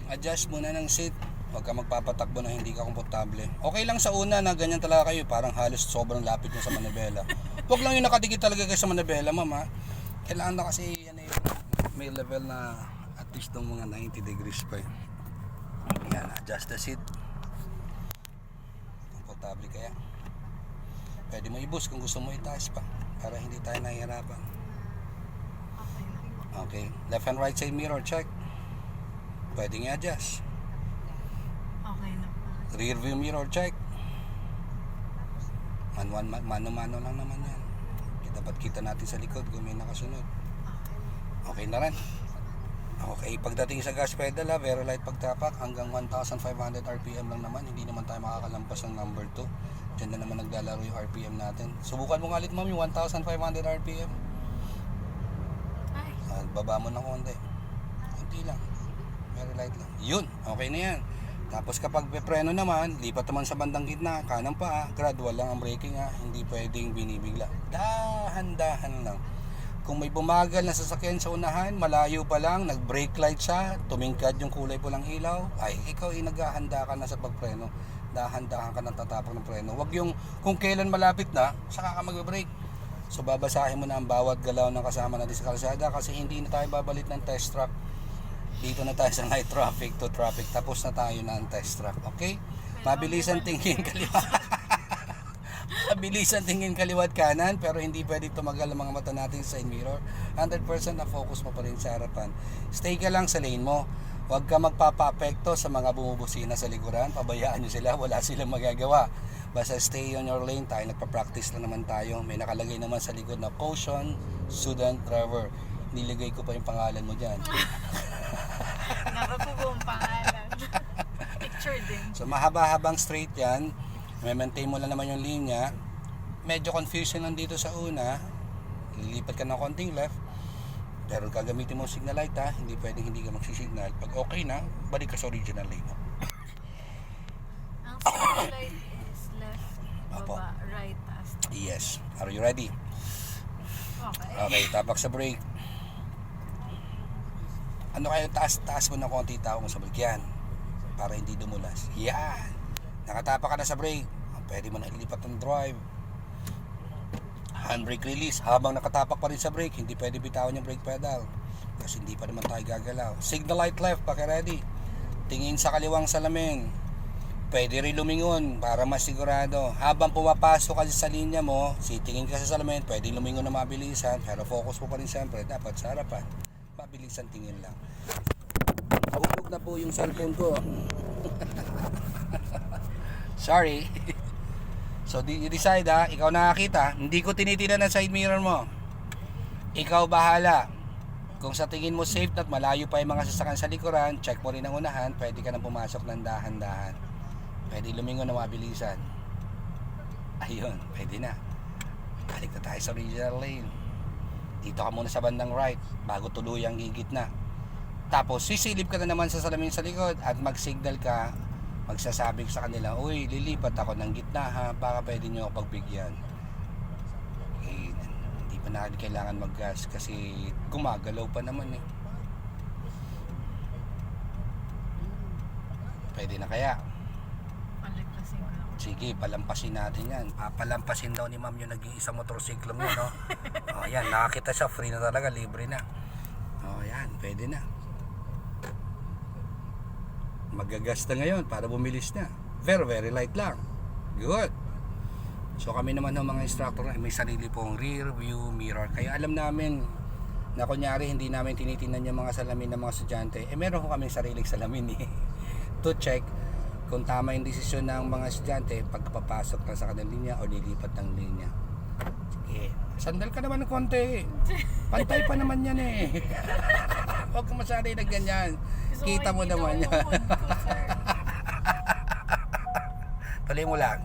adjust muna ng seat. Huwag ka magpapatakbo na hindi ka komportable. Okay lang sa una na ganyan talaga kayo, parang halos sobrang lapit nyo sa manibela. Huwag lang yung nakadikit talaga kayo sa manibela, ma'am ha. Kailangan na kasi yan yung may level na at least ng mga 90 degrees pa eh. Yan, adjust the seat. Komportable kaya. Pwede mo i-boost kung gusto mo itaas pa para hindi tayo nahihirapan. Okay, left and right side mirror check. Pwede nga adjust. Okay na po. Rear view mirror check. Mano-mano lang naman yan. Dapat kita natin sa likod kung may nakasunod. Okay na rin. Okay, pagdating sa gas pedal very light pagtapak hanggang 1,500 RPM lang naman. Hindi naman tayo makakalampas ng number 2. Diyan na naman naglalaro yung RPM natin. Subukan mo nga ulit ma'am yung 1,500 RPM. Baba mo ng konti. Konti lang. Very light lang. Yun, okay na yan. Tapos kapag pepreno naman, lipat naman sa bandang gitna, kanan pa, gradual lang ang braking ha, hindi pwedeng binibigla. Dahan-dahan lang. Kung may bumagal na sasakyan sa unahan, malayo pa lang, nag-brake light siya, tumingkad yung kulay pulang ilaw, ay ikaw ay naghahanda ka na sa pagpreno. Dahan-dahan ka ng tatapak ng preno. Huwag yung kung kailan malapit na, saka ka mag-brake. So babasahin mo na ang bawat galaw ng kasama natin sa kalsada kasi hindi na tayo babalit ng test track. Dito na tayo sa high traffic to traffic. Tapos na tayo ng test track. Okay? Mabilisan tingin kaliwa. Mabilisan tingin kaliwat kanan pero hindi pwedeng tumagal ang mga mata natin sa side mirror. 100% na focus mo pa rin sa harapan. Stay ka lang sa lane mo. Huwag ka magpapa-apekto sa mga bumubusina sa likuran. Pabayaan nyo sila. Wala silang magagawa. Basta stay on your lane. Tayo nagpa-practice lang naman tayo. May nakalagay naman sa likod na caution, student driver. Niligay ko pa yung pangalan mo dyan. Nakapugong pangalan. Picture din. So mahaba-habang straight yan. May maintain mo lang naman yung linya. Medyo confusion lang dito sa una. Lilipat ka ng konting left. Pero gagamitin mo signal light ha. Hindi pwedeng hindi ka magsisignal. Pag okay na, balik ka sa original lane mo. Ang signal light is left, Opo. baba, right, taas. Yes. Are you ready? Okay. Okay, tapak sa brake. Ano kayo, taas mo ng konti tao mo sa brake yan para hindi dumulas. Yan. Nakatapak ka na sa brake. Pwede mo na ilipat ng drive. Handbrake release. Habang nakatapak pa rin sa brake, hindi pwede bitawan yung brake pedal kasi hindi pa naman tayo gagalaw. Signal light left, paki-ready. Tingin sa kaliwang salamin. Pwede rin lumingon para masigurado. Habang pumapasok ka sa linya mo, tingin ka sa salamin, pwede lumingon na mabilisan, pero focus mo pa rin siyempre dapat sa harapan. Mabilisan tingin lang. Hulog na po yung cellphone ko. Sorry. So you decide ha, ikaw nakakita. Hindi ko tinitinan ang side mirror mo. Ikaw bahala. Kung sa tingin mo safe at malayo pa yung mga sasakyan sa likuran, check mo rin ang unahan, pwede ka nang pumasok ng dahan-dahan. Pwede lumingon na mabilisan. Ayun, pwede na. Balik na tayo sa original lane. Dito ka muna sa bandang right bago tuluyang gigit na. Tapos sisilip ka na naman sa salamin sa likod at mag-signal ka. Magsasabi sa kanila, uy, lilipat ako ng gitna ha, baka pwede nyo ako pagbigyan. Eh, hindi pa na kailangan mag-gas kasi gumagalaw pa naman eh. Pwede na kaya? Palampasin ko lang. Sige, palampasin natin yan. Papalampasin daw ni ma'am yung nag-iisang motorsiklo mo, no? O, yan, nakakita siya, free na talaga, libre na. O, yan, pwede na. Magagas na ngayon para bumilis na. Very light lang. Good. So kami naman ng mga instructor may sarili pong rear view mirror. Kaya alam namin na kunyari hindi namin tinitingnan yung mga salamin ng mga estudyante. Meron ko kaming sariling salamin to check kung tama yung desisyon ng mga estudyante pagpapasok na sa kanilang linya o lilipat ng linya. Sige. Sandal ka naman ng konti. Pantay pa naman yan eh. Huwag ka masanay na ganyan. Kita mo naman yan. Tuloy mo lang.